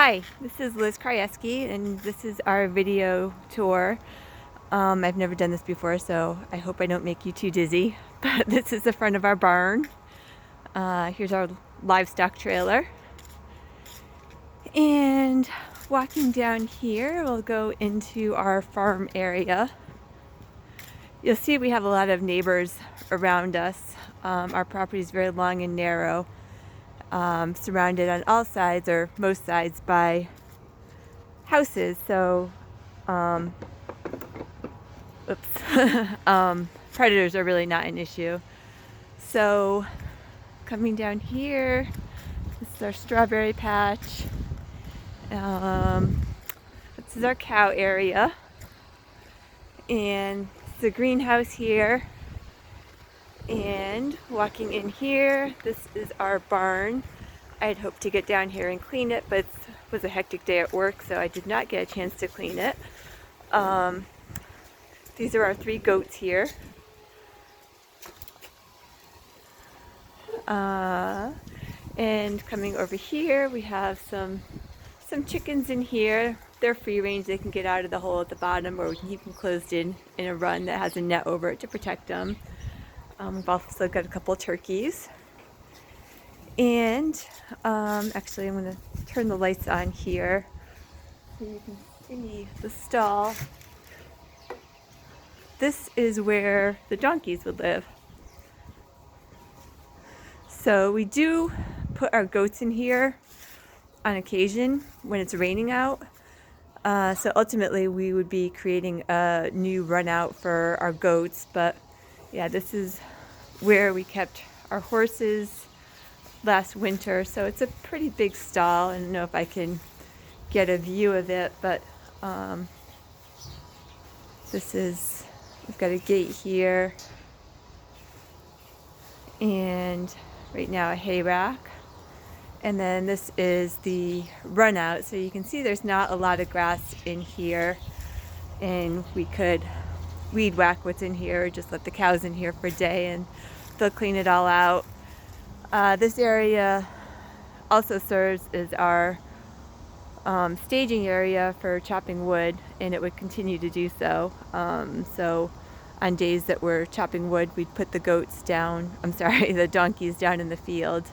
Hi, this is Liz Krajewski, and this is our video tour. I've never done this before, so I hope I don't make you too dizzy, but this is the front of our barn. Here's our livestock trailer. And walking down here, we'll go into our farm area. You'll see we have a lot of neighbors around us. Our property is very long and narrow. Surrounded on all sides, or most sides, by houses, so predators are really not an issue. So coming down here, this is our strawberry patch. This is our cow area, and the greenhouse here. And walking in here, this is our barn. I had hoped to get down here and clean it, but it was a hectic day at work, so I did not get a chance to clean it. These are our 3 goats here. And coming over here, we have some chickens in here. They're free range. They can get out of the hole at the bottom, or we can keep them closed in a run that has a net over it to protect them. We've also got a couple turkeys. And actually, I'm going to turn the lights on here so you can see the stall. This is where the donkeys would live. So we do put our goats in here on occasion when it's raining out. So ultimately, we would be creating a new run out for our goats, but yeah, this is where we kept our horses last winter. So it's a pretty big stall. I don't know if I can get a view of it, but we've got a gate here, and right now a hay rack. And then this is the run out. So you can see there's not a lot of grass in here, and we could weed whack what's in here, or just let the cows in here for a day and they'll clean it all out. This area also serves as our staging area for chopping wood, and it would continue to do so. So on days that we're chopping wood, we'd put the donkeys down in the field,